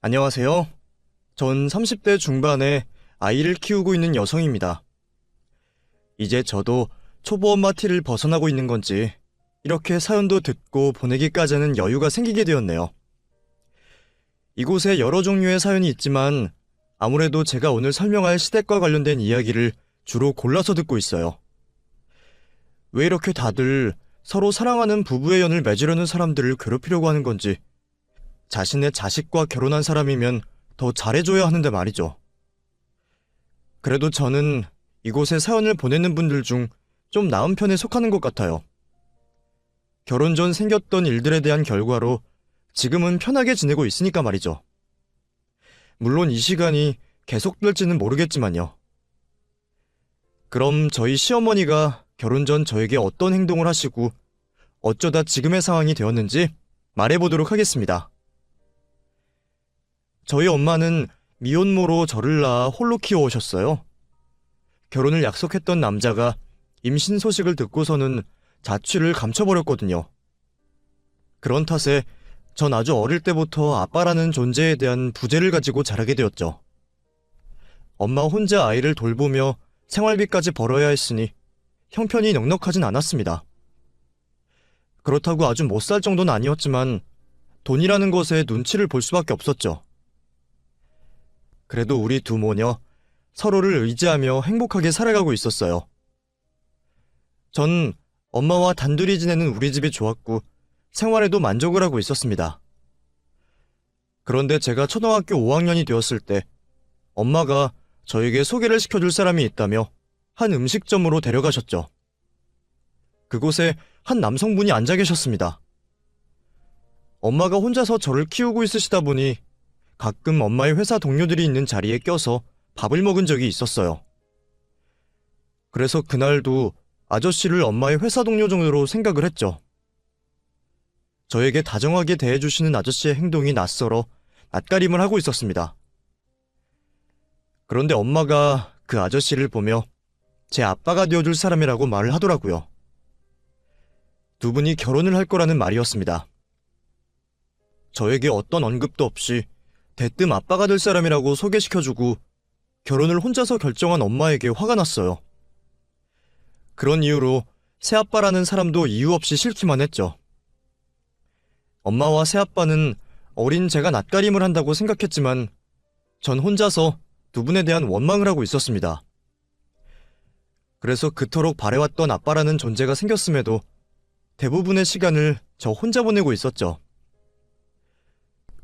안녕하세요. 전 30대 중반에 아이를 키우고 있는 여성입니다. 이제 저도 초보 엄마 티를 벗어나고 있는 건지 이렇게 사연도 듣고 보내기까지 하는 여유가 생기게 되었네요. 이곳에 여러 종류의 사연이 있지만 아무래도 제가 오늘 설명할 시댁과 관련된 이야기를 주로 골라서 듣고 있어요. 왜 이렇게 다들 서로 사랑하는 부부의 연을 맺으려는 사람들을 괴롭히려고 하는 건지, 자신의 자식과 결혼한 사람이면 더 잘해줘야 하는데 말이죠. 그래도 저는 이곳에 사연을 보내는 분들 중 좀 나은 편에 속하는 것 같아요. 결혼 전 생겼던 일들에 대한 결과로 지금은 편하게 지내고 있으니까 말이죠. 물론 이 시간이 계속될지는 모르겠지만요. 그럼 저희 시어머니가 결혼 전 저에게 어떤 행동을 하시고 어쩌다 지금의 상황이 되었는지 말해보도록 하겠습니다. 저희 엄마는 미혼모로 저를 낳아 홀로 키워오셨어요. 결혼을 약속했던 남자가 임신 소식을 듣고서는 자취를 감춰버렸거든요. 그런 탓에 전 아주 어릴 때부터 아빠라는 존재에 대한 부재를 가지고 자라게 되었죠. 엄마 혼자 아이를 돌보며 생활비까지 벌어야 했으니 형편이 넉넉하진 않았습니다. 그렇다고 아주 못 살 정도는 아니었지만 돈이라는 것에 눈치를 볼 수밖에 없었죠. 그래도 우리 두 모녀 서로를 의지하며 행복하게 살아가고 있었어요. 전 엄마와 단둘이 지내는 우리 집이 좋았고 생활에도 만족을 하고 있었습니다. 그런데 제가 초등학교 5학년이 되었을 때 엄마가 저에게 소개를 시켜줄 사람이 있다며 한 음식점으로 데려가셨죠. 그곳에 한 남성분이 앉아 계셨습니다. 엄마가 혼자서 저를 키우고 있으시다 보니 가끔 엄마의 회사 동료들이 있는 자리에 껴서 밥을 먹은 적이 있었어요. 그래서 그날도 아저씨를 엄마의 회사 동료 정도로 생각을 했죠. 저에게 다정하게 대해주시는 아저씨의 행동이 낯설어 낯가림을 하고 있었습니다. 그런데 엄마가 그 아저씨를 보며 제 아빠가 되어줄 사람이라고 말을 하더라고요. 두 분이 결혼을 할 거라는 말이었습니다. 저에게 어떤 언급도 없이 대뜸 아빠가 될 사람이라고 소개시켜주고 결혼을 혼자서 결정한 엄마에게 화가 났어요. 그런 이유로 새아빠라는 사람도 이유 없이 싫기만 했죠. 엄마와 새아빠는 어린 제가 낯가림을 한다고 생각했지만 전 혼자서 두 분에 대한 원망을 하고 있었습니다. 그래서 그토록 바래왔던 아빠라는 존재가 생겼음에도 대부분의 시간을 저 혼자 보내고 있었죠.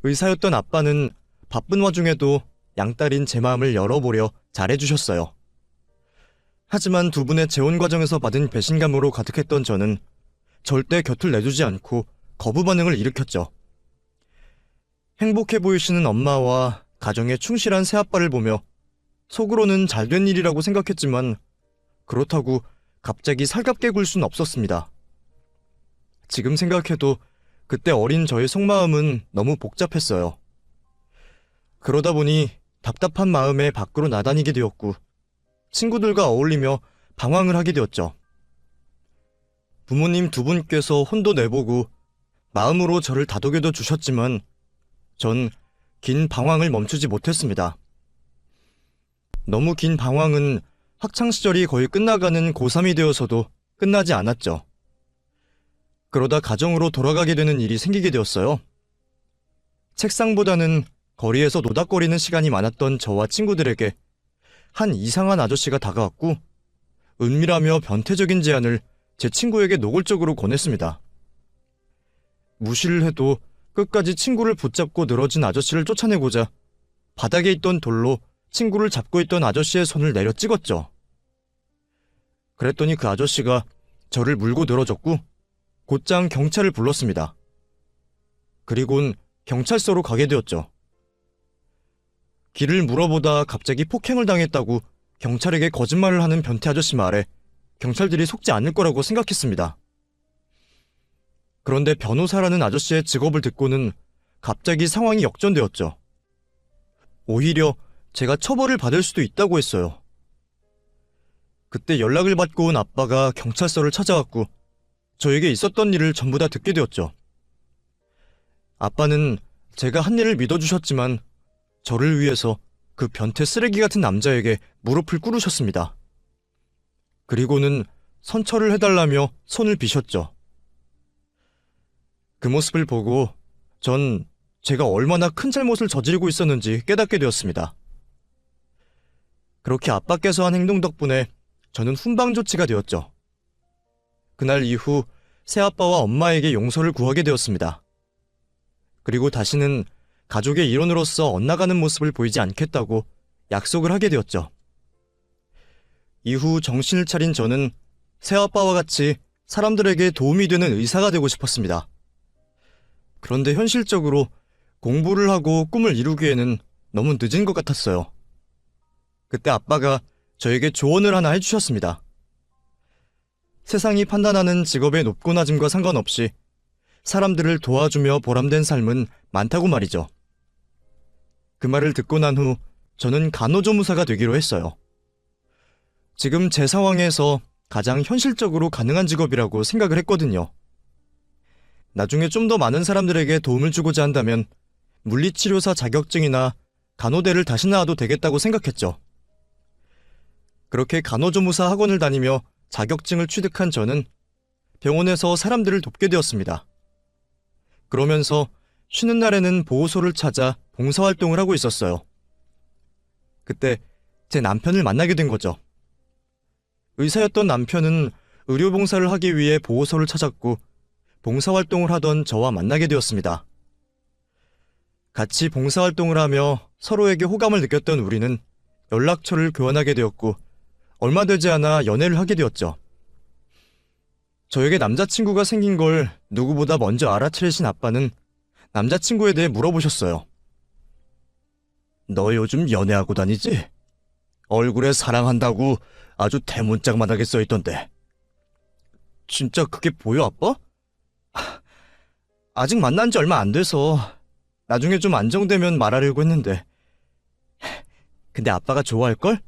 의사였던 아빠는 바쁜 와중에도 양딸인 제 마음을 열어보려 잘해주셨어요. 하지만 두 분의 재혼 과정에서 받은 배신감으로 가득했던 저는 절대 곁을 내두지 않고 거부 반응을 일으켰죠. 행복해 보이시는 엄마와 가정에 충실한 새아빠를 보며 속으로는 잘된 일이라고 생각했지만 그렇다고 갑자기 살갑게 굴 순 없었습니다. 지금 생각해도 그때 어린 저의 속마음은 너무 복잡했어요. 그러다 보니 답답한 마음에 밖으로 나다니게 되었고 친구들과 어울리며 방황을 하게 되었죠. 부모님 두 분께서 혼도 내보고 마음으로 저를 다독여도 주셨지만 전 긴 방황을 멈추지 못했습니다. 너무 긴 방황은 학창시절이 거의 끝나가는 고3이 되어서도 끝나지 않았죠. 그러다 가정으로 돌아가게 되는 일이 생기게 되었어요. 책상보다는 거리에서 노닥거리는 시간이 많았던 저와 친구들에게 한 이상한 아저씨가 다가왔고 은밀하며 변태적인 제안을 제 친구에게 노골적으로 권했습니다. 무시를 해도 끝까지 친구를 붙잡고 늘어진 아저씨를 쫓아내고자 바닥에 있던 돌로 친구를 잡고 있던 아저씨의 손을 내려 찍었죠. 그랬더니 그 아저씨가 저를 물고 늘어졌고 곧장 경찰을 불렀습니다. 그리곤 경찰서로 가게 되었죠. 길을 물어보다 갑자기 폭행을 당했다고 경찰에게 거짓말을 하는 변태 아저씨 말에 경찰들이 속지 않을 거라고 생각했습니다. 그런데 변호사라는 아저씨의 직업을 듣고는 갑자기 상황이 역전되었죠. 오히려 제가 처벌을 받을 수도 있다고 했어요. 그때 연락을 받고 온 아빠가 경찰서를 찾아왔고 저에게 있었던 일을 전부 다 듣게 되었죠. 아빠는 제가 한 일을 믿어주셨지만 저를 위해서 그 변태 쓰레기 같은 남자에게 무릎을 꿇으셨습니다. 그리고는 선처를 해달라며 손을 비셨죠. 그 모습을 보고 전 제가 얼마나 큰 잘못을 저지르고 있었는지 깨닫게 되었습니다. 그렇게 아빠께서 한 행동 덕분에 저는 훈방조치가 되었죠. 그날 이후 새아빠와 엄마에게 용서를 구하게 되었습니다. 그리고 다시는 가족의 일원으로서 엇나가는 모습을 보이지 않겠다고 약속을 하게 되었죠. 이후 정신을 차린 저는 새아빠와 같이 사람들에게 도움이 되는 의사가 되고 싶었습니다. 그런데 현실적으로 공부를 하고 꿈을 이루기에는 너무 늦은 것 같았어요. 그때 아빠가 저에게 조언을 하나 해주셨습니다. 세상이 판단하는 직업의 높고 낮음과 상관없이 사람들을 도와주며 보람된 삶은 많다고 말이죠. 그 말을 듣고 난 후 저는 간호조무사가 되기로 했어요. 지금 제 상황에서 가장 현실적으로 가능한 직업이라고 생각을 했거든요. 나중에 좀 더 많은 사람들에게 도움을 주고자 한다면 물리치료사 자격증이나 간호대를 다시 나와도 되겠다고 생각했죠. 그렇게 간호조무사 학원을 다니며 자격증을 취득한 저는 병원에서 사람들을 돕게 되었습니다. 그러면서 쉬는 날에는 보호소를 찾아 봉사활동을 하고 있었어요. 그때 제 남편을 만나게 된 거죠. 의사였던 남편은 의료봉사를 하기 위해 보호소를 찾았고 봉사활동을 하던 저와 만나게 되었습니다. 같이 봉사활동을 하며 서로에게 호감을 느꼈던 우리는 연락처를 교환하게 되었고 얼마 되지 않아 연애를 하게 되었죠. 저에게 남자친구가 생긴 걸 누구보다 먼저 알아차리신 아빠는 남자친구에 대해 물어보셨어요. 너 요즘 연애하고 다니지? 얼굴에 사랑한다고 아주 대문짝만하게 써있던데. 진짜 그게 보여, 아빠? 아직 만난 지 얼마 안 돼서 나중에 좀 안정되면 말하려고 했는데. 근데 아빠가 좋아할걸?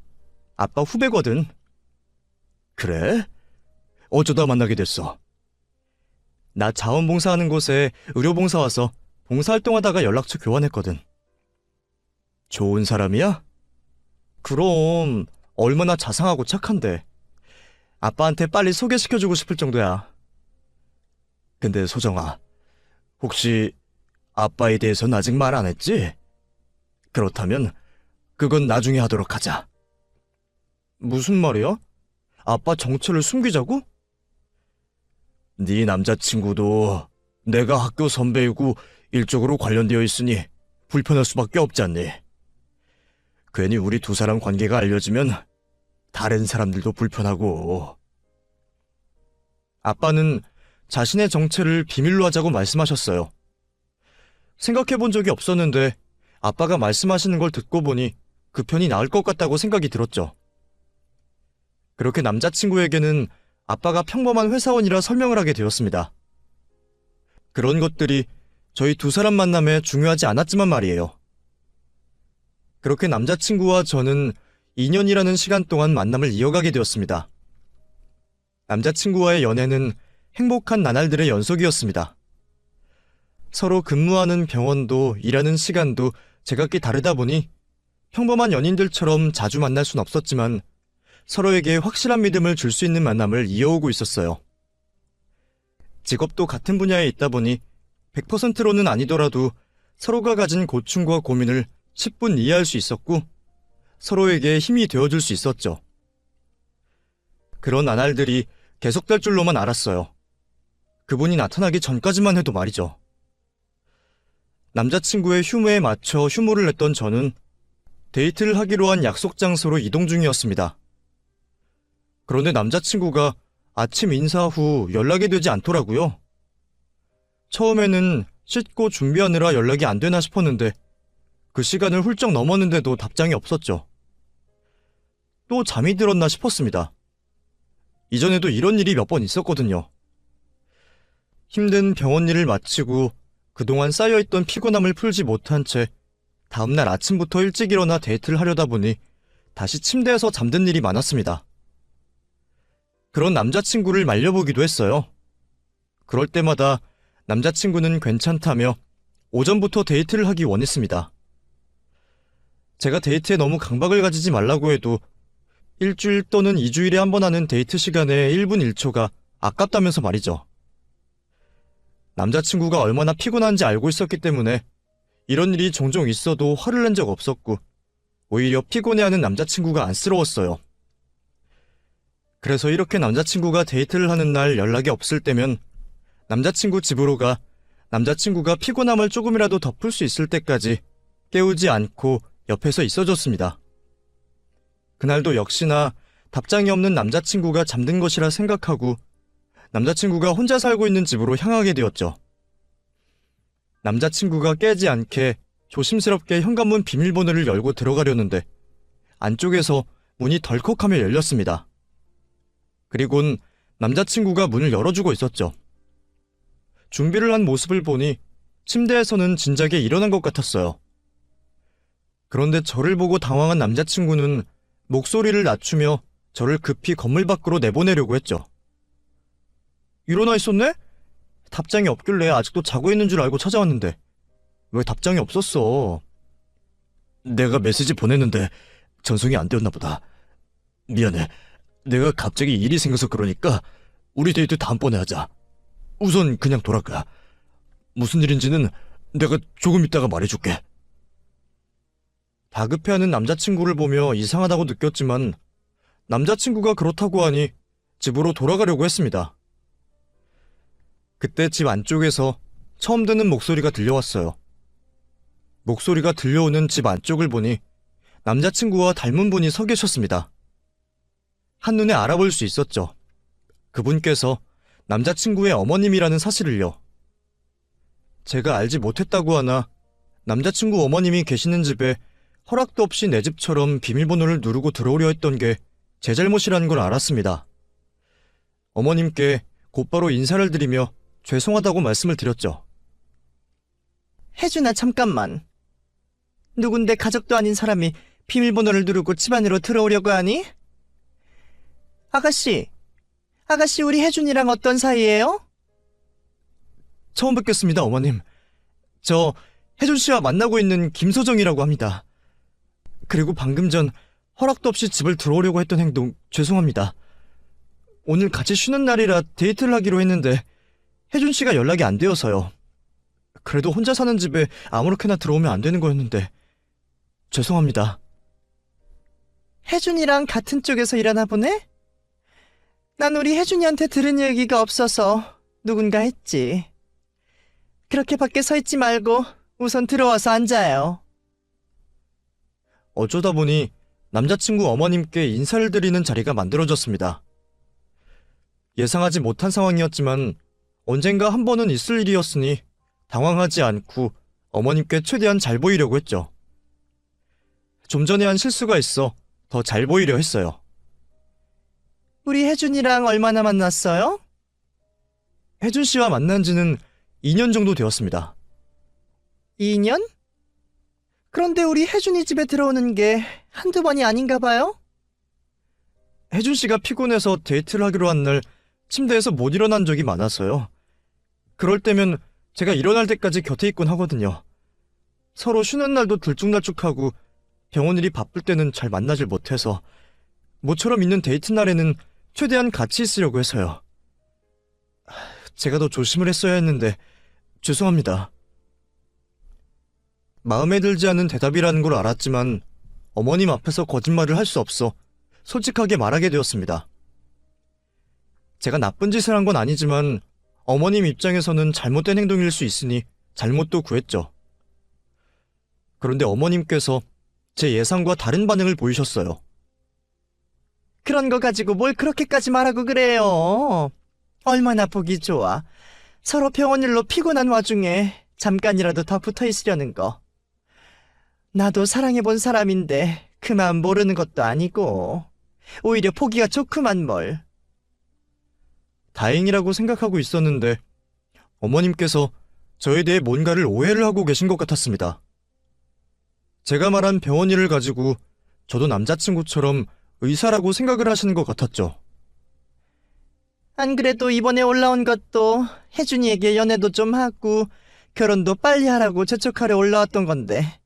아빠 후배거든. 그래? 어쩌다 만나게 됐어? 나 자원봉사하는 곳에 의료봉사 와서 봉사활동하다가 연락처 교환했거든. 좋은 사람이야? 그럼 얼마나 자상하고 착한데. 아빠한테 빨리 소개시켜주고 싶을 정도야. 근데 소정아, 혹시 아빠에 대해서는 아직 말 안 했지? 그렇다면 그건 나중에 하도록 하자. 무슨 말이야? 아빠 정체를 숨기자고? 네 남자친구도 내가 학교 선배이고 일적으로 관련되어 있으니 불편할 수밖에 없지 않니? 괜히 우리 두 사람 관계가 알려지면 다른 사람들도 불편하고. 아빠는 자신의 정체를 비밀로 하자고 말씀하셨어요. 생각해본 적이 없었는데 아빠가 말씀하시는 걸 듣고 보니 그 편이 나을 것 같다고 생각이 들었죠. 그렇게 남자친구에게는 아빠가 평범한 회사원이라 설명을 하게 되었습니다. 그런 것들이 저희 두 사람 만남에 중요하지 않았지만 말이에요. 그렇게 남자친구와 저는 2년이라는 시간 동안 만남을 이어가게 되었습니다. 남자친구와의 연애는 행복한 나날들의 연속이었습니다. 서로 근무하는 병원도 일하는 시간도 제각기 다르다 보니 평범한 연인들처럼 자주 만날 순 없었지만 서로에게 확실한 믿음을 줄 수 있는 만남을 이어오고 있었어요. 직업도 같은 분야에 있다 보니 100%로는 아니더라도 서로가 가진 고충과 고민을 10분 이해할 수 있었고 서로에게 힘이 되어줄 수 있었죠. 그런 나날들이 계속될 줄로만 알았어요. 그분이 나타나기 전까지만 해도 말이죠. 남자친구의 휴무에 맞춰 휴무를 냈던 저는 데이트를 하기로 한 약속 장소로 이동 중이었습니다. 그런데 남자친구가 아침 인사 후 연락이 되지 않더라고요. 처음에는 씻고 준비하느라 연락이 안 되나 싶었는데 그 시간을 훌쩍 넘었는데도 답장이 없었죠. 또 잠이 들었나 싶었습니다. 이전에도 이런 일이 몇 번 있었거든요. 힘든 병원 일을 마치고 그동안 쌓여있던 피곤함을 풀지 못한 채 다음날 아침부터 일찍 일어나 데이트를 하려다 보니 다시 침대에서 잠든 일이 많았습니다. 그런 남자친구를 말려보기도 했어요. 그럴 때마다 남자친구는 괜찮다며 오전부터 데이트를 하기 원했습니다. 제가 데이트에 너무 강박을 가지지 말라고 해도 일주일 또는 2주일에 한 번 하는 데이트 시간에 1분 1초가 아깝다면서 말이죠. 남자친구가 얼마나 피곤한지 알고 있었기 때문에 이런 일이 종종 있어도 화를 낸 적 없었고 오히려 피곤해하는 남자친구가 안쓰러웠어요. 그래서 이렇게 남자친구가 데이트를 하는 날 연락이 없을 때면 남자친구 집으로 가 남자친구가 피곤함을 조금이라도 덮을 수 있을 때까지 깨우지 않고 옆에서 있어줬습니다. 그날도 역시나 답장이 없는 남자친구가 잠든 것이라 생각하고 남자친구가 혼자 살고 있는 집으로 향하게 되었죠. 남자친구가 깨지 않게 조심스럽게 현관문 비밀번호를 열고 들어가려는데 안쪽에서 문이 덜컥하며 열렸습니다. 그리곤 남자친구가 문을 열어주고 있었죠. 준비를 한 모습을 보니 침대에서는 진작에 일어난 것 같았어요. 그런데 저를 보고 당황한 남자친구는 목소리를 낮추며 저를 급히 건물 밖으로 내보내려고 했죠. 일어나 있었네? 답장이 없길래 아직도 자고 있는 줄 알고 찾아왔는데 왜 답장이 없었어? 내가 메시지 보냈는데 전송이 안 되었나 보다. 미안해. 내가 갑자기 일이 생겨서 그러니까 우리 데이트 다음번에 하자. 우선 그냥 돌아가. 무슨 일인지는 내가 조금 있다가 말해줄게. 다급해하는 남자친구를 보며 이상하다고 느꼈지만 남자친구가 그렇다고 하니 집으로 돌아가려고 했습니다. 그때 집 안쪽에서 처음 듣는 목소리가 들려왔어요. 목소리가 들려오는 집 안쪽을 보니 남자친구와 닮은 분이 서 계셨습니다. 한눈에 알아볼 수 있었죠. 그분께서 남자친구의 어머님이라는 사실을요. 제가 알지 못했다고 하나 남자친구 어머님이 계시는 집에 허락도 없이 내 집처럼 비밀번호를 누르고 들어오려 했던 게 제 잘못이라는 걸 알았습니다. 어머님께 곧바로 인사를 드리며 죄송하다고 말씀을 드렸죠. 혜준아, 잠깐만. 누군데 가족도 아닌 사람이 비밀번호를 누르고 집 안으로 들어오려고 하니? 아가씨 우리 혜준이랑 어떤 사이예요? 처음 뵙겠습니다, 어머님. 저 혜준 씨와 만나고 있는 김소정이라고 합니다. 그리고 방금 전 허락도 없이 집을 들어오려고 했던 행동 죄송합니다. 오늘 같이 쉬는 날이라 데이트를 하기로 했는데 혜준 씨가 연락이 안 되어서요. 그래도 혼자 사는 집에 아무렇게나 들어오면 안 되는 거였는데 죄송합니다. 혜준이랑 같은 쪽에서 일하나 보네? 난 우리 혜준이한테 들은 얘기가 없어서 누군가 했지. 그렇게 밖에 서 있지 말고 우선 들어와서 앉아요. 어쩌다 보니 남자친구 어머님께 인사를 드리는 자리가 만들어졌습니다. 예상하지 못한 상황이었지만 언젠가 한 번은 있을 일이었으니 당황하지 않고 어머님께 최대한 잘 보이려고 했죠. 좀 전에 한 실수가 있어 더 잘 보이려 했어요. 우리 혜준이랑 얼마나 만났어요? 혜준 씨와 만난 지는 2년 정도 되었습니다. 2년? 그런데 우리 혜준이 집에 들어오는 게 한두 번이 아닌가 봐요? 혜준 씨가 피곤해서 데이트를 하기로 한 날 침대에서 못 일어난 적이 많아서요. 그럴 때면 제가 일어날 때까지 곁에 있곤 하거든요. 서로 쉬는 날도 들쭉날쭉하고 병원 일이 바쁠 때는 잘 만나질 못해서 모처럼 있는 데이트 날에는 최대한 같이 있으려고 해서요. 제가 더 조심을 했어야 했는데 죄송합니다. 마음에 들지 않는 대답이라는 걸 알았지만 어머님 앞에서 거짓말을 할 수 없어 솔직하게 말하게 되었습니다. 제가 나쁜 짓을 한 건 아니지만 어머님 입장에서는 잘못된 행동일 수 있으니 잘못도 구했죠. 그런데 어머님께서 제 예상과 다른 반응을 보이셨어요. 그런 거 가지고 뭘 그렇게까지 말하고 그래요. 얼마나 보기 좋아. 서로 병원 일로 피곤한 와중에 잠깐이라도 더 붙어 있으려는 거. 나도 사랑해본 사람인데 그 마음 모르는 것도 아니고 오히려 보기가 좋구만 뭘. 다행이라고 생각하고 있었는데 어머님께서 저에 대해 뭔가를 오해를 하고 계신 것 같았습니다. 제가 말한 병원 일을 가지고 저도 남자친구처럼 의사라고 생각을 하시는 것 같았죠. 안 그래도 이번에 올라온 것도 혜준이에게 연애도 좀 하고 결혼도 빨리 하라고 재촉하려 올라왔던 건데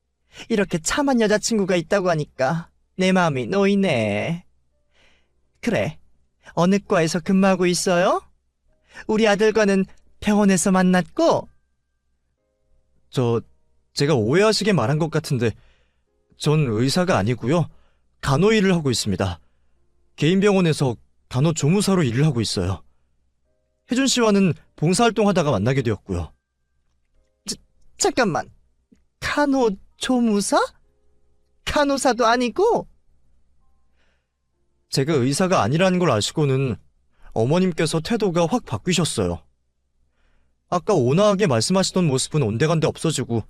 이렇게 참한 여자친구가 있다고 하니까 내 마음이 놓이네. 그래, 어느 과에서 근무하고 있어요? 우리 아들과는 병원에서 만났고? 제가 오해하시게 말한 것 같은데 전 의사가 아니고요. 간호 일을 하고 있습니다. 개인 병원에서 간호조무사로 일을 하고 있어요. 혜준 씨와는 봉사활동하다가 만나게 되었고요. 잠깐만, 간호조무사? 간호사도 아니고? 제가 의사가 아니라는 걸 아시고는 어머님께서 태도가 확 바뀌셨어요. 아까 온화하게 말씀하시던 모습은 온데간데 없어지고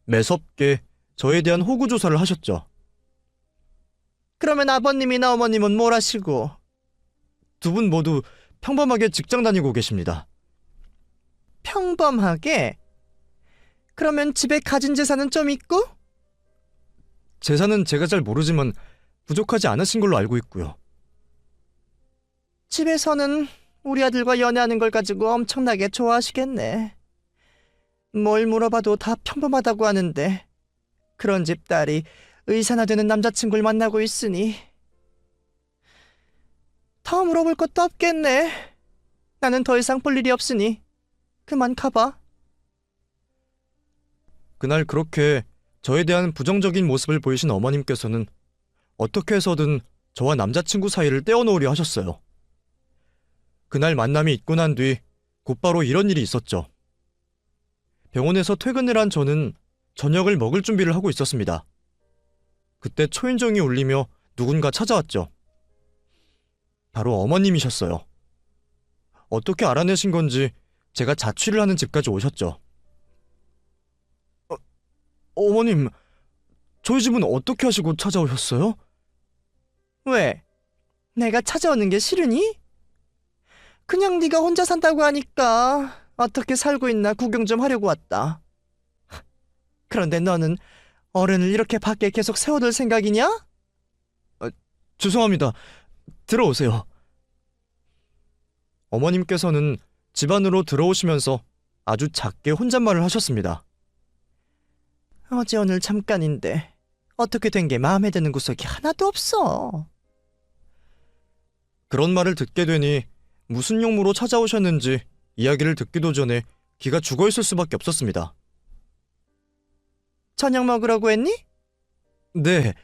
매섭게 저에 대한 호구 조사를 하셨죠. 그러면 아버님이나 어머님은 뭘 하시고? 두 분 모두 평범하게 직장 다니고 계십니다. 평범하게? 그러면 집에 가진 재산은 좀 있고? 재산은 제가 잘 모르지만 부족하지 않으신 걸로 알고 있고요. 집에서는 우리 아들과 연애하는 걸 가지고 엄청나게 좋아하시겠네. 뭘 물어봐도 다 평범하다고 하는데 그런 집 딸이 의사나 되는 남자친구를 만나고 있으니 더 물어볼 것도 없겠네. 나는 더 이상 볼 일이 없으니 그만 가봐. 그날 그렇게 저에 대한 부정적인 모습을 보이신 어머님께서는 어떻게 해서든 저와 남자친구 사이를 떼어놓으려 하셨어요. 그날 만남이 있고 난 뒤 곧바로 이런 일이 있었죠. 병원에서 퇴근을 한 저는 저녁을 먹을 준비를 하고 있었습니다. 그때 초인종이 울리며 누군가 찾아왔죠. 바로 어머님이셨어요. 어떻게 알아내신 건지 제가 자취를 하는 집까지 오셨죠. 어머님, 저희 집은 어떻게 하시고 찾아오셨어요? 왜? 내가 찾아오는 게 싫으니? 그냥 네가 혼자 산다고 하니까 어떻게 살고 있나 구경 좀 하려고 왔다. 그런데 너는 어른을 이렇게 밖에 계속 세워둘 생각이냐? 죄송합니다. 들어오세요. 어머님께서는 집 안으로 들어오시면서 아주 작게 혼잣말을 하셨습니다. 어제 오늘 잠깐인데 어떻게 된 게 마음에 드는 구석이 하나도 없어. 그런 말을 듣게 되니 무슨 용무로 찾아오셨는지 이야기를 듣기도 전에 기가 죽어있을 수밖에 없었습니다. 저녁 먹으라고 했니? 네,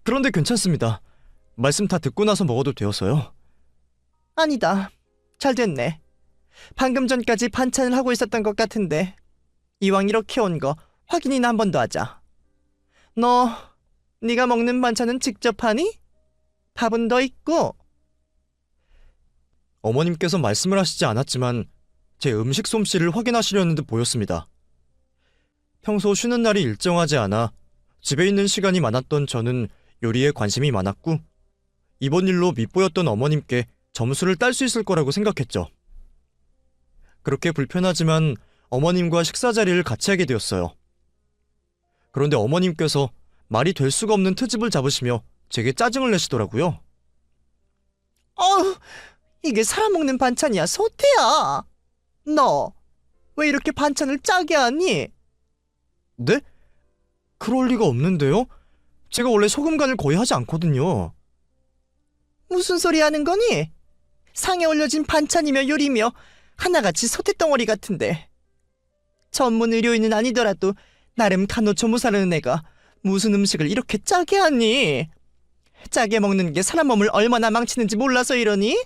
그런데 괜찮습니다. 말씀 다 듣고 나서 먹어도 되어서요. 아니다. 잘 됐네. 방금 전까지 반찬을 하고 있었던 것 같은데 이왕 이렇게 온 거 확인이나 한 번 더 하자. 너 네가 먹는 반찬은 직접 하니? 밥은 더 있고. 어머님께서 말씀을 하시지 않았지만 제 음식 솜씨를 확인하시려는 듯 보였습니다. 평소 쉬는 날이 일정하지 않아 집에 있는 시간이 많았던 저는 요리에 관심이 많았고 이번 일로 밉보였던 어머님께 점수를 딸 수 있을 거라고 생각했죠. 그렇게 불편하지만 어머님과 식사 자리를 같이 하게 되었어요. 그런데 어머님께서 말이 될 수가 없는 트집을 잡으시며 제게 짜증을 내시더라고요. 이게 사람 먹는 반찬이야, 소태야. 너 왜 이렇게 반찬을 짜게 하니? 네? 그럴 리가 없는데요? 제가 원래 소금 간을 거의 하지 않거든요. 무슨 소리 하는 거니? 상에 올려진 반찬이며 요리며 하나같이 소태덩어리 같은데. 전문 의료인은 아니더라도 나름 간호조무사라는 애가 무슨 음식을 이렇게 짜게 하니? 짜게 먹는 게 사람 몸을 얼마나 망치는지 몰라서 이러니?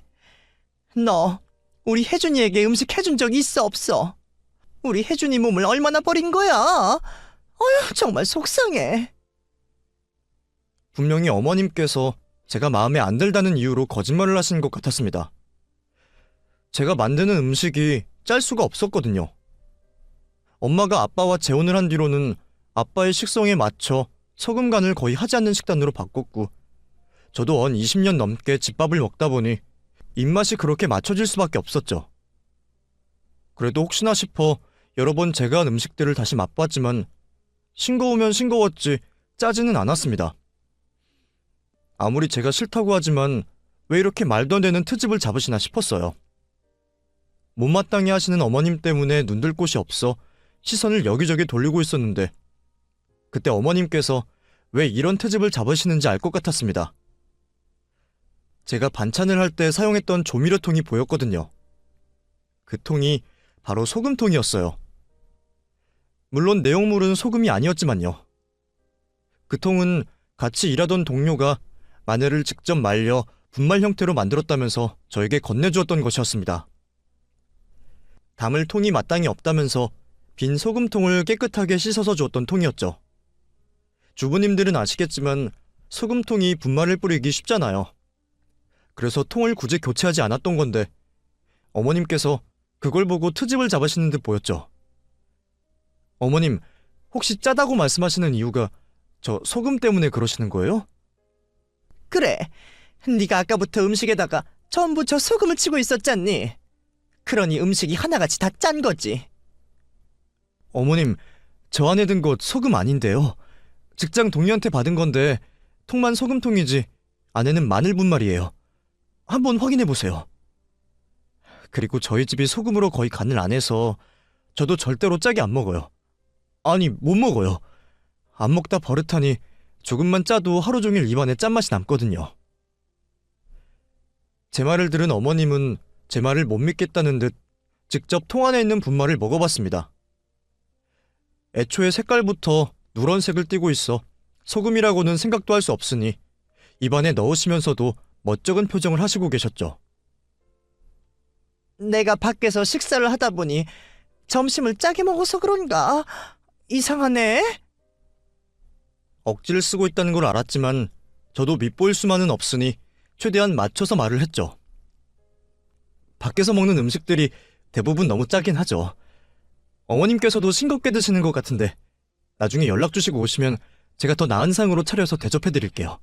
너 우리 혜준이에게 음식 해준 적 있어 없어? 우리 혜준이 몸을 얼마나 버린 거야? 어휴, 정말 속상해. 분명히 어머님께서 제가 마음에 안 들다는 이유로 거짓말을 하시는 것 같았습니다. 제가 만드는 음식이 짤 수가 없었거든요. 엄마가 아빠와 재혼을 한 뒤로는 아빠의 식성에 맞춰 소금 간을 거의 하지 않는 식단으로 바꿨고 저도 언 20년 넘게 집밥을 먹다 보니 입맛이 그렇게 맞춰질 수밖에 없었죠. 그래도 혹시나 싶어 여러 번 제가 한 음식들을 다시 맛봤지만 싱거우면 싱거웠지 짜지는 않았습니다. 아무리 제가 싫다고 하지만 왜 이렇게 말도 안 되는 트집을 잡으시나 싶었어요. 못마땅해 하시는 어머님 때문에 눈들 곳이 없어 시선을 여기저기 돌리고 있었는데 그때 어머님께서 왜 이런 트집을 잡으시는지 알 것 같았습니다. 제가 반찬을 할 때 사용했던 조미료통이 보였거든요. 그 통이 바로 소금통이었어요. 물론 내용물은 소금이 아니었지만요. 그 통은 같이 일하던 동료가 마늘을 직접 말려 분말 형태로 만들었다면서 저에게 건네주었던 것이었습니다. 담을 통이 마땅히 없다면서 빈 소금통을 깨끗하게 씻어서 주었던 통이었죠. 주부님들은 아시겠지만 소금통이 분말을 뿌리기 쉽잖아요. 그래서 통을 굳이 교체하지 않았던 건데 어머님께서 그걸 보고 트집을 잡으시는 듯 보였죠. 어머님, 혹시 짜다고 말씀하시는 이유가 저 소금 때문에 그러시는 거예요? 그래, 네가 아까부터 음식에다가 전부 저 소금을 치고 있었잖니. 그러니 음식이 하나같이 다 짠 거지. 어머님, 저 안에 든 것 소금 아닌데요. 직장 동료한테 받은 건데 통만 소금통이지 안에는 마늘 분말이에요. 한번 확인해 보세요. 그리고 저희 집이 소금으로 거의 간을 안 해서 저도 절대로 짜게 안 먹어요. 아니, 못 먹어요. 안 먹다 버릇하니 조금만 짜도 하루 종일 입안에 짠맛이 남거든요. 제 말을 들은 어머님은 제 말을 못 믿겠다는 듯 직접 통 안에 있는 분말을 먹어봤습니다. 애초에 색깔부터 누런색을 띠고 있어 소금이라고는 생각도 할 수 없으니 입안에 넣으시면서도 멋쩍은 표정을 하시고 계셨죠. 내가 밖에서 식사를 하다 보니 점심을 짜게 먹어서 그런가? 이상하네. 억지를 쓰고 있다는 걸 알았지만 저도 밉보일 수만은 없으니 최대한 맞춰서 말을 했죠. 밖에서 먹는 음식들이 대부분 너무 짜긴 하죠. 어머님께서도 싱겁게 드시는 것 같은데 나중에 연락 주시고 오시면 제가 더 나은 상으로 차려서 대접해드릴게요.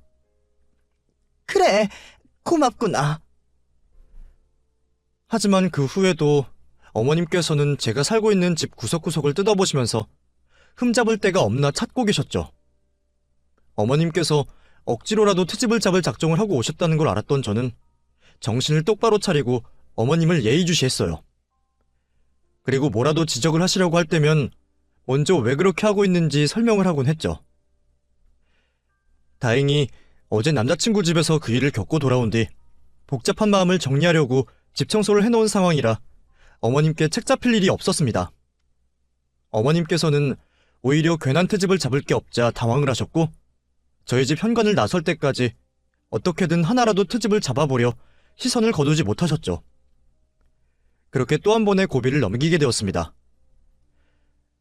그래, 고맙구나. 하지만 그 후에도 어머님께서는 제가 살고 있는 집 구석구석을 뜯어보시면서 흠잡을 데가 없나 찾고 계셨죠. 어머님께서 억지로라도 트집을 잡을 작정을 하고 오셨다는 걸 알았던 저는 정신을 똑바로 차리고 어머님을 예의주시했어요. 그리고 뭐라도 지적을 하시려고 할 때면 먼저 왜 그렇게 하고 있는지 설명을 하곤 했죠. 다행히 어제 남자친구 집에서 그 일을 겪고 돌아온 뒤 복잡한 마음을 정리하려고 집 청소를 해놓은 상황이라 어머님께 책 잡힐 일이 없었습니다. 어머님께서는 오히려 괜한 트집을 잡을 게 없자 당황을 하셨고 저희 집 현관을 나설 때까지 어떻게든 하나라도 트집을 잡아보려 시선을 거두지 못하셨죠. 그렇게 또 한 번의 고비를 넘기게 되었습니다.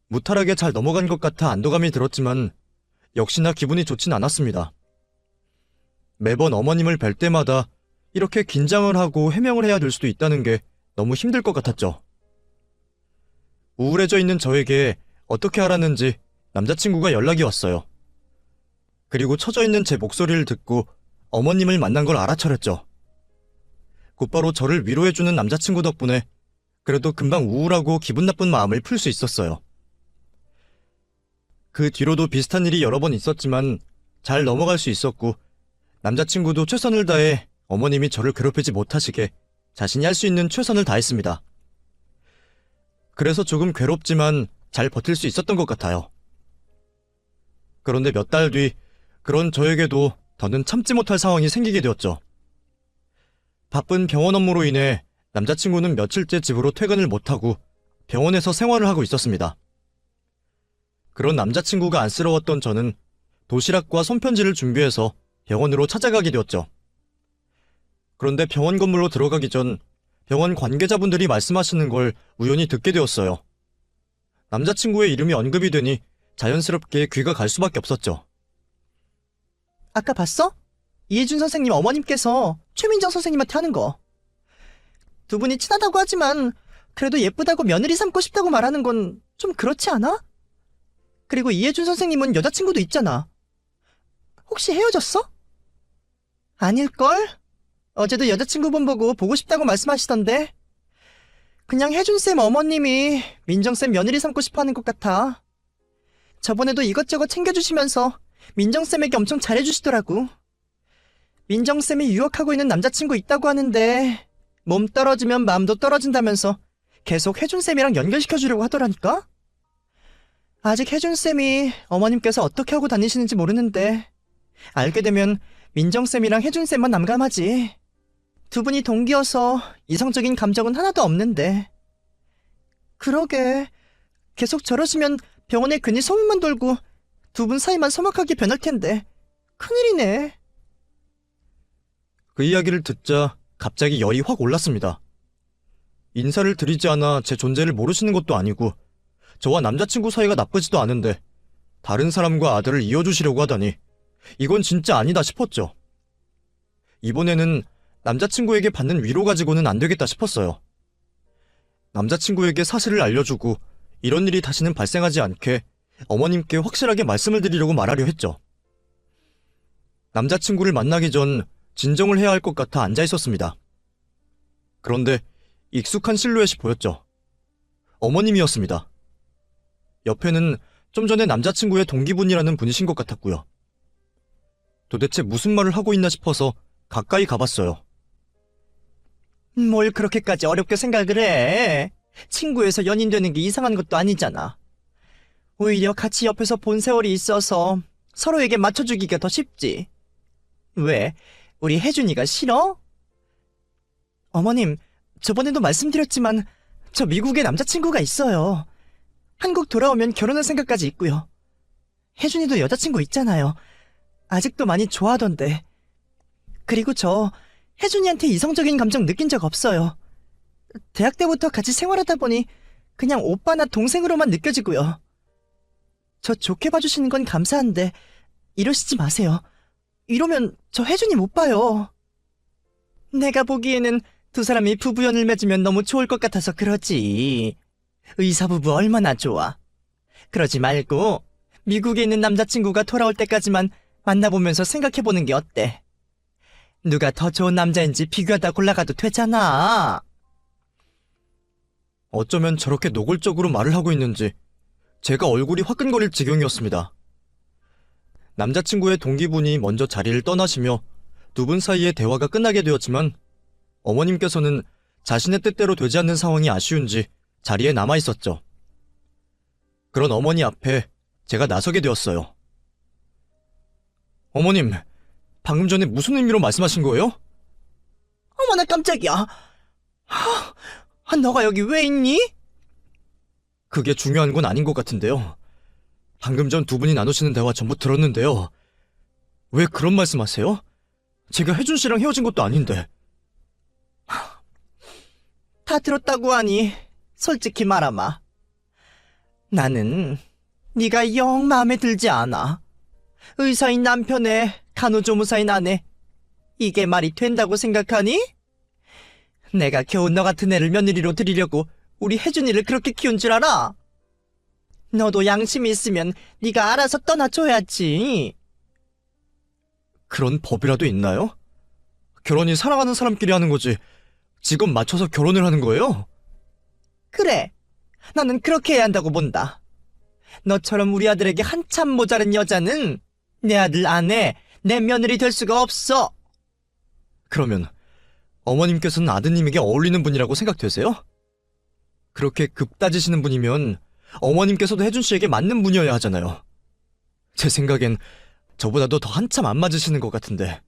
무탈하게 잘 넘어간 것 같아 안도감이 들었지만 역시나 기분이 좋진 않았습니다. 매번 어머님을 뵐 때마다 이렇게 긴장을 하고 해명을 해야 될 수도 있다는 게 너무 힘들 것 같았죠. 우울해져 있는 저에게 어떻게 알았는지 남자친구가 연락이 왔어요. 그리고 처져 있는 제 목소리를 듣고 어머님을 만난 걸 알아차렸죠. 곧바로 저를 위로해주는 남자친구 덕분에 그래도 금방 우울하고 기분 나쁜 마음을 풀 수 있었어요. 그 뒤로도 비슷한 일이 여러 번 있었지만 잘 넘어갈 수 있었고 남자친구도 최선을 다해 어머님이 저를 괴롭히지 못하시게 자신이 할 수 있는 최선을 다했습니다. 그래서 조금 괴롭지만 잘 버틸 수 있었던 것 같아요. 그런데 몇 달 뒤 그런 저에게도 더는 참지 못할 상황이 생기게 되었죠. 바쁜 병원 업무로 인해 남자친구는 며칠째 집으로 퇴근을 못하고 병원에서 생활을 하고 있었습니다. 그런 남자친구가 안쓰러웠던 저는 도시락과 손편지를 준비해서 병원으로 찾아가게 되었죠. 그런데 병원 건물로 들어가기 전 병원 관계자분들이 말씀하시는 걸 우연히 듣게 되었어요. 남자친구의 이름이 언급이 되니 자연스럽게 귀가 갈 수밖에 없었죠. 아까 봤어? 이혜준 선생님 어머님께서 최민정 선생님한테 하는 거. 두 분이 친하다고 하지만 그래도 예쁘다고 며느리 삼고 싶다고 말하는 건 좀 그렇지 않아? 그리고 이혜준 선생님은 여자친구도 있잖아. 혹시 헤어졌어? 아닐걸? 어제도 여자친구분 보고 보고 싶다고 말씀하시던데. 그냥 혜준쌤 어머님이 민정쌤 며느리 삼고 싶어하는 것 같아. 저번에도 이것저것 챙겨주시면서 민정쌤에게 엄청 잘해주시더라고. 민정쌤이 유혹하고 있는 남자친구 있다고 하는데 몸 떨어지면 마음도 떨어진다면서 계속 혜준쌤이랑 연결시켜주려고 하더라니까? 아직 혜준쌤이 어머님께서 어떻게 하고 다니시는지 모르는데 알게 되면 민정쌤이랑 혜준쌤만 남감하지. 두 분이 동기여서 이성적인 감정은 하나도 없는데. 그러게, 계속 저러시면 병원에 괜히 소문만 돌고 두 분 사이만 서먹하게 변할 텐데 큰일이네. 그 이야기를 듣자 갑자기 열이 확 올랐습니다. 인사를 드리지 않아 제 존재를 모르시는 것도 아니고 저와 남자친구 사이가 나쁘지도 않은데 다른 사람과 아들을 이어주시려고 하다니 이건 진짜 아니다 싶었죠. 이번에는 남자친구에게 받는 위로 가지고는 안 되겠다 싶었어요. 남자친구에게 사실을 알려주고 이런 일이 다시는 발생하지 않게 어머님께 확실하게 말씀을 드리려고 말하려 했죠. 남자친구를 만나기 전 진정을 해야 할 것 같아 앉아 있었습니다. 그런데 익숙한 실루엣이 보였죠. 어머님이었습니다. 옆에는 좀 전에 남자친구의 동기분이라는 분이신 것 같았고요. 도대체 무슨 말을 하고 있나 싶어서 가까이 가봤어요. 뭘 그렇게까지 어렵게 생각을 해. 친구에서 연인 되는 게 이상한 것도 아니잖아. 오히려 같이 옆에서 본 세월이 있어서 서로에게 맞춰주기가 더 쉽지. 왜? 우리 혜준이가 싫어? 어머님, 저번에도 말씀드렸지만 저 미국에 남자친구가 있어요. 한국 돌아오면 결혼할 생각까지 있고요. 혜준이도 여자친구 있잖아요. 아직도 많이 좋아하던데. 그리고 저 혜준이한테 이성적인 감정 느낀 적 없어요. 대학 때부터 같이 생활하다 보니 그냥 오빠나 동생으로만 느껴지고요. 저 좋게 봐주시는 건 감사한데 이러시지 마세요. 이러면 저 혜준이 못 봐요. 내가 보기에는 두 사람이 부부연을 맺으면 너무 좋을 것 같아서 그러지. 의사부부 얼마나 좋아. 그러지 말고 미국에 있는 남자친구가 돌아올 때까지만 만나보면서 생각해보는 게 어때? 누가 더 좋은 남자인지 비교하다 골라가도 되잖아. 어쩌면 저렇게 노골적으로 말을 하고 있는지 제가 얼굴이 화끈거릴 지경이었습니다. 남자친구의 동기분이 먼저 자리를 떠나시며 두 분 사이의 대화가 끝나게 되었지만 어머님께서는 자신의 뜻대로 되지 않는 상황이 아쉬운지 자리에 남아있었죠. 그런 어머니 앞에 제가 나서게 되었어요. 어머님, 방금 전에 무슨 의미로 말씀하신 거예요? 어머나 깜짝이야. 너가 여기 왜 있니? 그게 중요한 건 아닌 것 같은데요. 방금 전 두 분이 나누시는 대화 전부 들었는데요. 왜 그런 말씀하세요? 제가 혜준 씨랑 헤어진 것도 아닌데. 다 들었다고 하니 솔직히 말하마. 나는 네가 영 마음에 들지 않아. 의사인 남편에 간호조무사인 아내. 이게 말이 된다고 생각하니? 내가 겨우 너 같은 애를 며느리로 들이려고 우리 혜준이를 그렇게 키운 줄 알아? 너도 양심이 있으면 네가 알아서 떠나줘야지. 그런 법이라도 있나요? 결혼이 사랑하는 사람끼리 하는 거지. 직업 맞춰서 결혼을 하는 거예요? 그래, 나는 그렇게 해야 한다고 본다. 너처럼 우리 아들에게 한참 모자른 여자는 내 아들 아내, 내 며느리 될 수가 없어. 그러면 어머님께서는 아드님에게 어울리는 분이라고 생각되세요? 그렇게 급 따지시는 분이면 어머님께서도 혜준 씨에게 맞는 분이어야 하잖아요. 제 생각엔 저보다도 더 한참 안 맞으시는 것 같은데.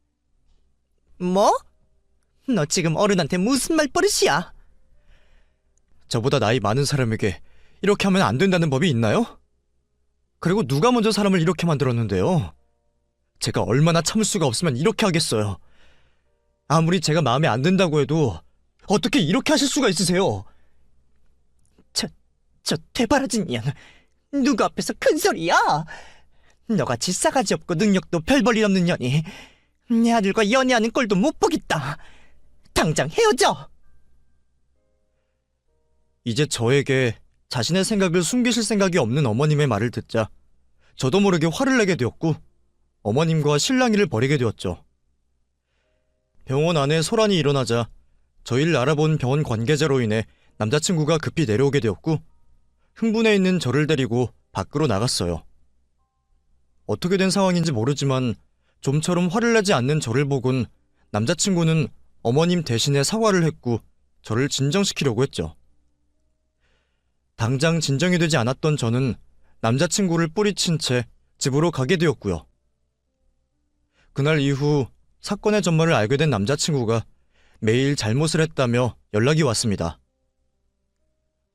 뭐? 너 지금 어른한테 무슨 말버릇이야? 저보다 나이 많은 사람에게 이렇게 하면 안 된다는 법이 있나요? 그리고 누가 먼저 사람을 이렇게 만들었는데요? 제가 얼마나 참을 수가 없으면 이렇게 하겠어요. 아무리 제가 마음에 안 든다고 해도 어떻게 이렇게 하실 수가 있으세요? 저 되바라진 년, 누구 앞에서 큰 소리야? 너같이 싸가지 없고 능력도 별 볼 일 없는 년이 내 아들과 연애하는 꼴도 못 보겠다. 당장 헤어져. 이제 저에게 자신의 생각을 숨기실 생각이 없는 어머님의 말을 듣자 저도 모르게 화를 내게 되었고 어머님과 실랑이를 벌이게 되었죠. 병원 안에 소란이 일어나자 저희를 알아본 병원 관계자로 인해 남자친구가 급히 내려오게 되었고 흥분해 있는 저를 데리고 밖으로 나갔어요. 어떻게 된 상황인지 모르지만 좀처럼 화를 내지 않는 저를 보곤 남자친구는 어머님 대신에 사과를 했고 저를 진정시키려고 했죠. 당장 진정이 되지 않았던 저는 남자친구를 뿌리친 채 집으로 가게 되었고요. 그날 이후 사건의 전말을 알게 된 남자친구가 매일 잘못을 했다며 연락이 왔습니다.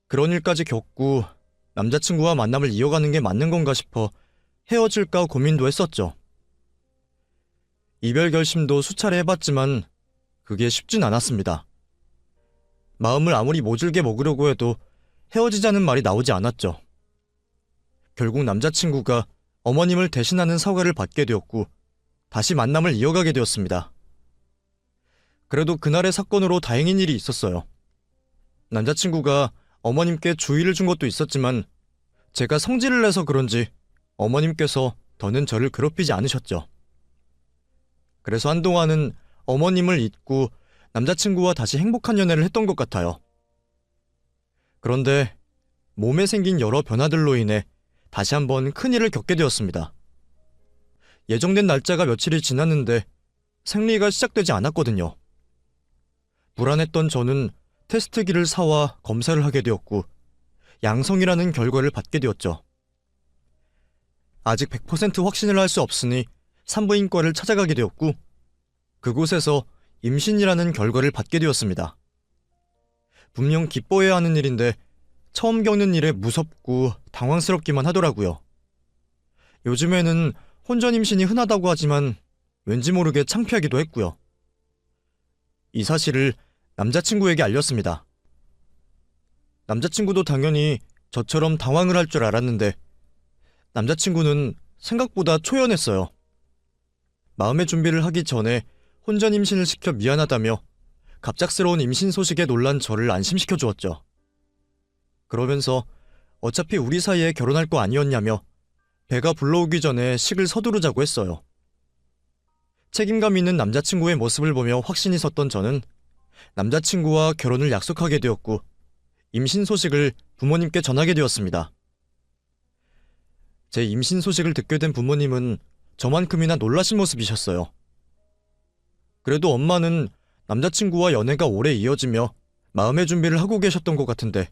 그런 일까지 겪고 남자친구와 만남을 이어가는 게 맞는 건가 싶어 헤어질까 고민도 했었죠. 이별 결심도 수차례 해봤지만 그게 쉽진 않았습니다. 마음을 아무리 모질게 먹으려고 해도 헤어지자는 말이 나오지 않았죠. 결국 남자친구가 어머님을 대신하는 사과를 받게 되었고 다시 만남을 이어가게 되었습니다. 그래도 그날의 사건으로 다행인 일이 있었어요. 남자친구가 어머님께 주의를 준 것도 있었지만 제가 성질을 내서 그런지 어머님께서 더는 저를 괴롭히지 않으셨죠. 그래서 한동안은 어머님을 잊고 남자친구와 다시 행복한 연애를 했던 것 같아요. 그런데 몸에 생긴 여러 변화들로 인해 다시 한번 큰일을 겪게 되었습니다. 예정된 날짜가 며칠이 지났는데 생리가 시작되지 않았거든요. 불안했던 저는 테스트기를 사와 검사를 하게 되었고 양성이라는 결과를 받게 되었죠. 아직 100% 확신을 할 수 없으니 산부인과를 찾아가게 되었고 그곳에서 임신이라는 결과를 받게 되었습니다. 분명 기뻐해야 하는 일인데 처음 겪는 일에 무섭고 당황스럽기만 하더라고요. 요즘에는 혼전 임신이 흔하다고 하지만 왠지 모르게 창피하기도 했고요. 이 사실을 남자친구에게 알렸습니다. 남자친구도 당연히 저처럼 당황을 할 줄 알았는데 남자친구는 생각보다 초연했어요. 마음의 준비를 하기 전에 혼전 임신을 시켜 미안하다며 갑작스러운 임신 소식에 놀란 저를 안심시켜 주었죠. 그러면서 어차피 우리 사이에 결혼할 거 아니었냐며 배가 불러오기 전에 식을 서두르자고 했어요. 책임감 있는 남자친구의 모습을 보며 확신이 섰던 저는 남자친구와 결혼을 약속하게 되었고 임신 소식을 부모님께 전하게 되었습니다. 제 임신 소식을 듣게 된 부모님은 저만큼이나 놀라신 모습이셨어요. 그래도 엄마는 남자친구와 연애가 오래 이어지며 마음의 준비를 하고 계셨던 것 같은데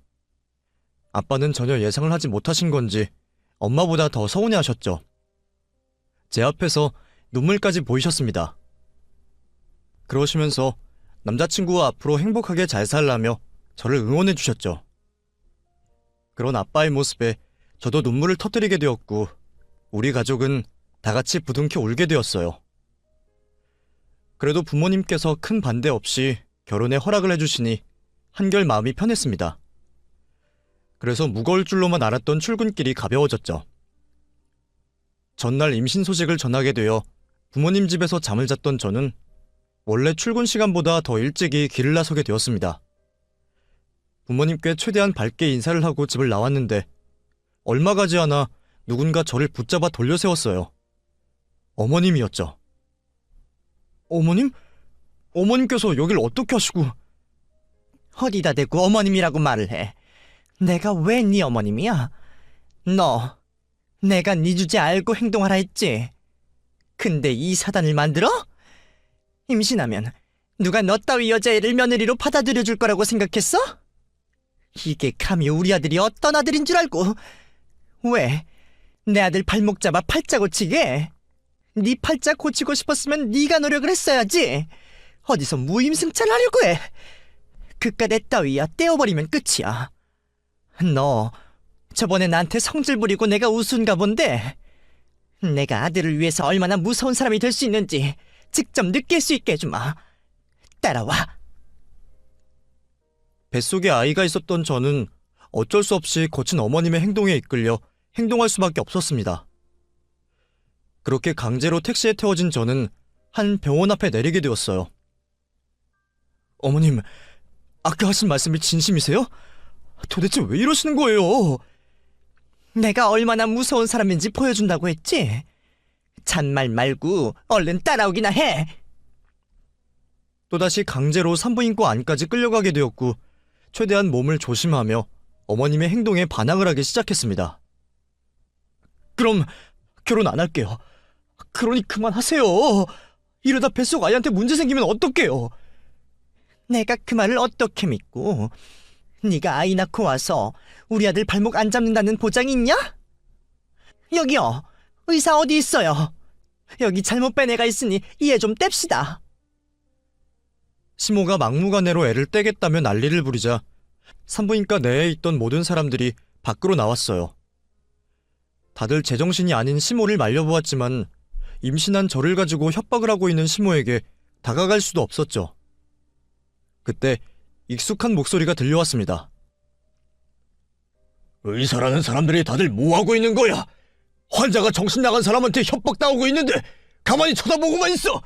아빠는 전혀 예상을 하지 못하신 건지 엄마보다 더 서운해하셨죠. 제 앞에서 눈물까지 보이셨습니다. 그러시면서 남자친구와 앞으로 행복하게 잘 살라며 저를 응원해 주셨죠. 그런 아빠의 모습에 저도 눈물을 터뜨리게 되었고 우리 가족은 다 같이 부둥켜 울게 되었어요. 그래도 부모님께서 큰 반대 없이 결혼에 허락을 해주시니 한결 마음이 편했습니다. 그래서 무거울 줄로만 알았던 출근길이 가벼워졌죠. 전날 임신 소식을 전하게 되어 부모님 집에서 잠을 잤던 저는 원래 출근 시간보다 더 일찍이 길을 나서게 되었습니다. 부모님께 최대한 밝게 인사를 하고 집을 나왔는데 얼마 가지 않아 누군가 저를 붙잡아 돌려 세웠어요. 어머님이었죠. 어머님? 어머님께서 여길 어떻게 하시고... 어디다 대고 어머님이라고 말을 해. 내가 왜 네 어머님이야? 너, 내가 네 주제 알고 행동하라 했지. 근데 이 사단을 만들어? 임신하면 누가 너 따위 여자애를 며느리로 받아들여줄 거라고 생각했어? 이게 감히 우리 아들이 어떤 아들인 줄 알고. 왜? 내 아들 발목 잡아 팔자 고치게? 네 팔자 고치고 싶었으면 네가 노력을 했어야지. 어디서 무임승차를 하려고 해. 그깟 애 따위야 떼어버리면 끝이야. 너 저번에 나한테 성질 부리고 내가 우스운가 본데 내가 아들을 위해서 얼마나 무서운 사람이 될 수 있는지 직접 느낄 수 있게 해주마. 따라와. 뱃속에 아이가 있었던 저는 어쩔 수 없이 거친 어머님의 행동에 이끌려 행동할 수밖에 없었습니다. 그렇게 강제로 택시에 태워진 저는 한 병원 앞에 내리게 되었어요. 어머님, 아까 하신 말씀이 진심이세요? 도대체 왜 이러시는 거예요? 내가 얼마나 무서운 사람인지 보여준다고 했지? 잔말 말고 얼른 따라오기나 해. 또다시 강제로 산부인과 안까지 끌려가게 되었고 최대한 몸을 조심하며 어머님의 행동에 반항을 하기 시작했습니다. 그럼 결혼 안 할게요. 그러니 그만하세요. 이러다 뱃속 아이한테 문제 생기면 어떡해요? 내가 그 말을 어떻게 믿고? 네가 아이 낳고 와서 우리 아들 발목 안 잡는다는 보장이 있냐? 여기요. 의사 어디 있어요? 여기 잘못 뺀 애가 있으니 이해 좀 뗍시다. 시모가 막무가내로 애를 떼겠다며 난리를 부리자 산부인과 내에 있던 모든 사람들이 밖으로 나왔어요. 다들 제정신이 아닌 시모를 말려보았지만 임신한 저를 가지고 협박을 하고 있는 시모에게 다가갈 수도 없었죠. 그때 익숙한 목소리가 들려왔습니다. 의사라는 사람들이 다들 뭐하고 있는 거야? 환자가 정신 나간 사람한테 협박당하고 있는데 가만히 쳐다보고만 있어!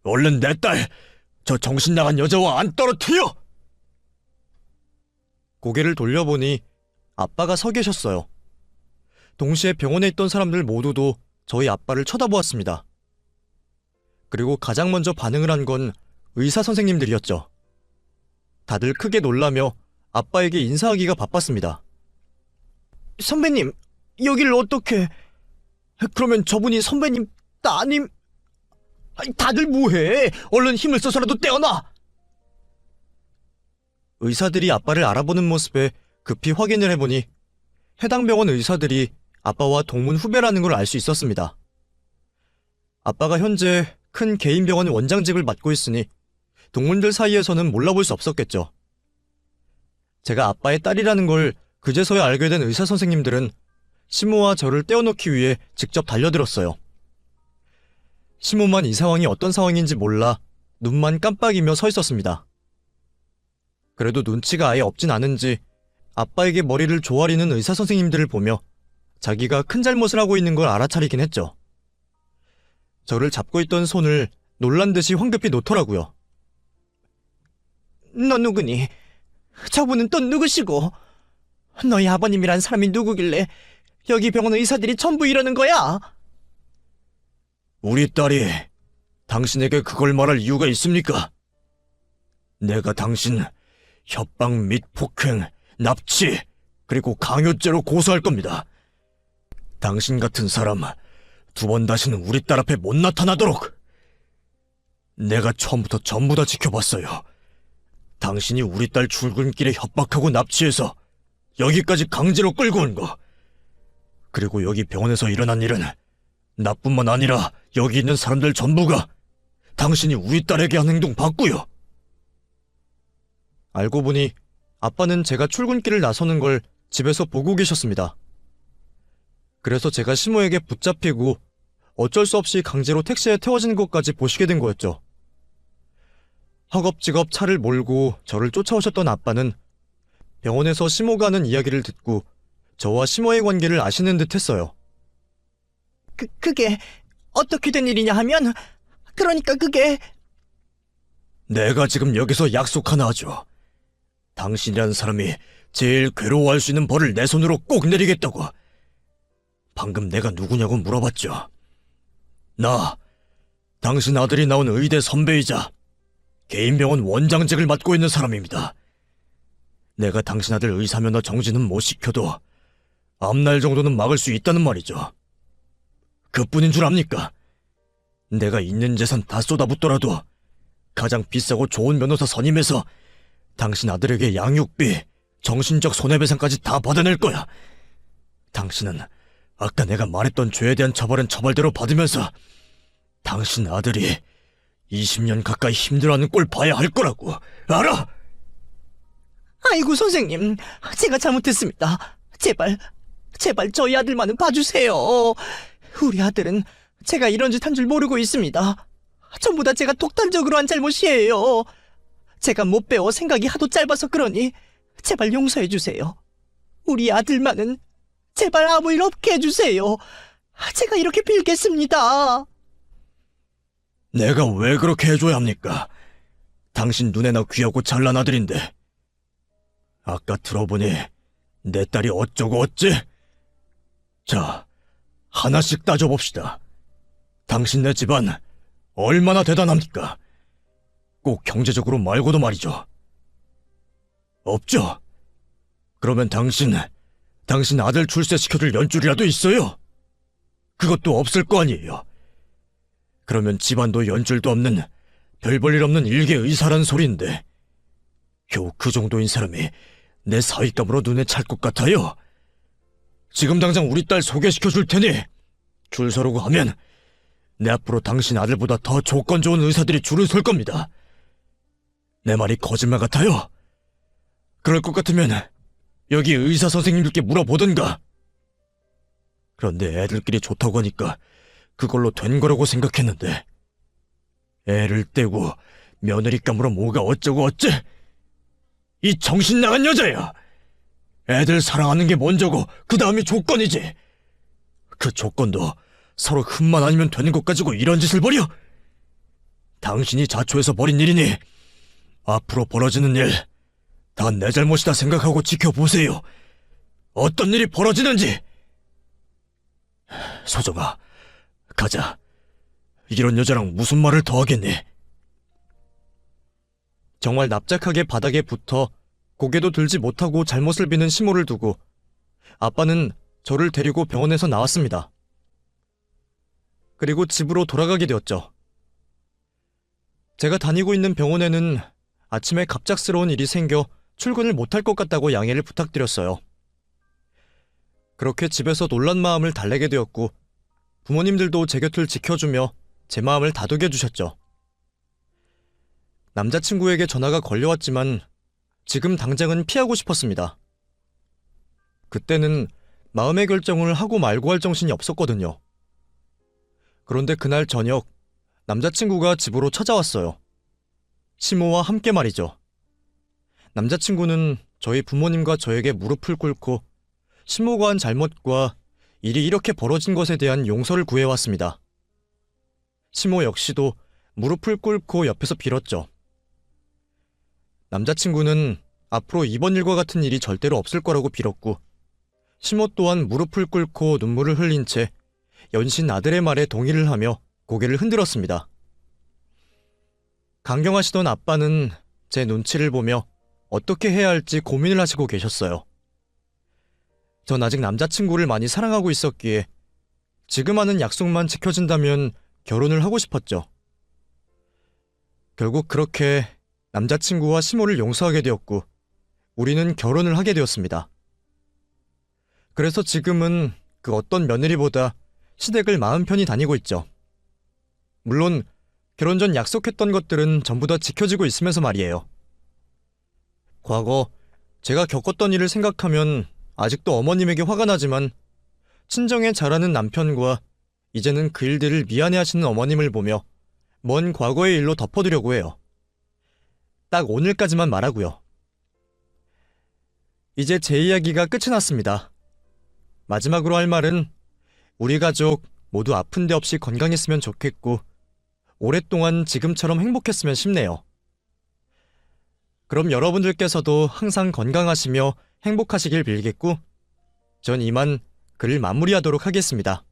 얼른 내 딸, 저 정신 나간 여자와 안 떨어뜨려! 고개를 돌려보니 아빠가 서 계셨어요. 동시에 병원에 있던 사람들 모두도 저희 아빠를 쳐다보았습니다. 그리고 가장 먼저 반응을 한 건 의사 선생님들이었죠. 다들 크게 놀라며 아빠에게 인사하기가 바빴습니다. 선배님, 여기를 어떻게... 그러면 저분이 선배님 따님... 다들 뭐해? 얼른 힘을 써서라도 떼어놔! 의사들이 아빠를 알아보는 모습에 급히 확인을 해보니 해당 병원 의사들이 아빠와 동문 후배라는 걸 알 수 있었습니다. 아빠가 현재 큰 개인 병원 원장직을 맡고 있으니 동문들 사이에서는 몰라볼 수 없었겠죠. 제가 아빠의 딸이라는 걸 그제서야 알게 된 의사 선생님들은 시모와 저를 떼어놓기 위해 직접 달려들었어요. 시모만 이 상황이 어떤 상황인지 몰라 눈만 깜빡이며 서 있었습니다. 그래도 눈치가 아예 없진 않은지 아빠에게 머리를 조아리는 의사 선생님들을 보며 자기가 큰 잘못을 하고 있는 걸 알아차리긴 했죠. 저를 잡고 있던 손을 놀란 듯이 황급히 놓더라고요. 너 누구니? 저분은 또 누구시고? 너희 아버님이란 사람이 누구길래 여기 병원 의사들이 전부 이러는 거야? 우리 딸이 당신에게 그걸 말할 이유가 있습니까? 내가 당신 협박 및 폭행, 납치, 그리고 강요죄로 고소할 겁니다. 당신 같은 사람 2번 다시는 우리 딸 앞에 못 나타나도록. 내가 처음부터 전부 다 지켜봤어요. 당신이 우리 딸 출근길에 협박하고 납치해서 여기까지 강제로 끌고 온 거. 그리고 여기 병원에서 일어난 일은 나뿐만 아니라 여기 있는 사람들 전부가 당신이 우리 딸에게 한 행동 봤고요. 알고 보니 아빠는 제가 출근길을 나서는 걸 집에서 보고 계셨습니다. 그래서 제가 시모에게 붙잡히고 어쩔 수 없이 강제로 택시에 태워지는 것까지 보시게 된 거였죠. 허겁지겁 차를 몰고 저를 쫓아오셨던 아빠는 병원에서 시모가 하는 이야기를 듣고 저와 시모의 관계를 아시는 듯 했어요. 그게 어떻게 된 일이냐 하면, 그러니까 그게... 내가 지금 여기서 약속 하나 하죠. 당신이라는 사람이 제일 괴로워할 수 있는 벌을 내 손으로 꼭 내리겠다고. 방금 내가 누구냐고 물어봤죠. 나, 당신 아들이 나온 의대 선배이자 개인병원 원장직을 맡고 있는 사람입니다. 내가 당신 아들 의사면허 정지는 못 시켜도 앞날 정도는 막을 수 있다는 말이죠. 그뿐인 줄 압니까? 내가 있는 재산 다 쏟아붓더라도 가장 비싸고 좋은 변호사 선임해서 당신 아들에게 양육비, 정신적 손해배상까지 다 받아낼 거야. 당신은 아까 내가 말했던 죄에 대한 처벌은 처벌대로 받으면서 당신 아들이 20년 가까이 힘들어하는 꼴 봐야 할 거라고, 알아? 아이고 선생님, 제가 잘못했습니다. 제발 저희 아들만은 봐주세요. 우리 아들은 제가 이런 짓 한 줄 모르고 있습니다. 전부 다 제가 독단적으로 한 잘못이에요. 제가 못 배워 생각이 하도 짧아서 그러니 제발 용서해주세요. 우리 아들만은 제발 아무 일 없게 해주세요. 제가 이렇게 빌겠습니다. 내가 왜 그렇게 해줘야 합니까? 당신 눈에나 귀하고 잘난 아들인데. 아까 들어보니 내 딸이 어쩌고 어찌? 자, 하나씩 따져봅시다. 당신네 집안 얼마나 대단합니까? 꼭 경제적으로 말고도 말이죠. 없죠? 그러면 당신 아들 출세시켜줄 연줄이라도 있어요? 그것도 없을 거 아니에요. 그러면 집안도 연줄도 없는 별 볼 일 없는 일개 의사란 소린데 겨우 그 정도인 사람이 내 사윗감으로 눈에 찰 것 같아요? 지금 당장 우리 딸 소개시켜 줄 테니 줄 서라고 하면 내 앞으로 당신 아들보다 더 조건 좋은 의사들이 줄을 설 겁니다. 내 말이 거짓말 같아요? 그럴 것 같으면 여기 의사 선생님들께 물어보던가. 그런데 애들끼리 좋다고 하니까 그걸로 된 거라고 생각했는데 애를 떼고 며느리감으로 뭐가 어쩌고 어째? 이 정신 나간 여자야! 애들 사랑하는 게 먼저고 그 다음이 조건이지. 그 조건도 서로 흠만 아니면 되는 것 가지고 이런 짓을 벌여? 당신이 자초해서 벌인 일이니 앞으로 벌어지는 일 다 내 잘못이다 생각하고 지켜보세요. 어떤 일이 벌어지는지. 소정아, 가자. 이런 여자랑 무슨 말을 더 하겠니? 정말 납작하게 바닥에 붙어 고개도 들지 못하고 잘못을 비는 시모를 두고 아빠는 저를 데리고 병원에서 나왔습니다. 그리고 집으로 돌아가게 되었죠. 제가 다니고 있는 병원에는 아침에 갑작스러운 일이 생겨 출근을 못할 것 같다고 양해를 부탁드렸어요. 그렇게 집에서 놀란 마음을 달래게 되었고 부모님들도 제 곁을 지켜주며 제 마음을 다독여 주셨죠. 남자친구에게 전화가 걸려왔지만 지금 당장은 피하고 싶었습니다. 그때는 마음의 결정을 하고 말고 할 정신이 없었거든요. 그런데 그날 저녁 남자친구가 집으로 찾아왔어요. 시모와 함께 말이죠. 남자친구는 저희 부모님과 저에게 무릎을 꿇고 시모가 한 잘못과 일이 이렇게 벌어진 것에 대한 용서를 구해왔습니다. 시모 역시도 무릎을 꿇고 옆에서 빌었죠. 남자친구는 앞으로 이번 일과 같은 일이 절대로 없을 거라고 빌었고 시모 또한 무릎을 꿇고 눈물을 흘린 채 연신 아들의 말에 동의를 하며 고개를 흔들었습니다. 강경하시던 아빠는 제 눈치를 보며 어떻게 해야 할지 고민을 하시고 계셨어요. 전 아직 남자친구를 많이 사랑하고 있었기에 지금 하는 약속만 지켜진다면 결혼을 하고 싶었죠. 결국 그렇게 남자친구와 시모를 용서하게 되었고 우리는 결혼을 하게 되었습니다. 그래서 지금은 그 어떤 며느리보다 시댁을 마음 편히 다니고 있죠. 물론 결혼 전 약속했던 것들은 전부 다 지켜지고 있으면서 말이에요. 과거 제가 겪었던 일을 생각하면 아직도 어머님에게 화가 나지만 친정에 잘하는 남편과 이제는 그 일들을 미안해하시는 어머님을 보며 먼 과거의 일로 덮어두려고 해요. 딱 오늘까지만 말하고요. 이제 제 이야기가 끝이 났습니다. 마지막으로 할 말은 우리 가족 모두 아픈 데 없이 건강했으면 좋겠고 오랫동안 지금처럼 행복했으면 싶네요. 그럼 여러분들께서도 항상 건강하시며 행복하시길 빌겠고 전 이만 글을 마무리하도록 하겠습니다.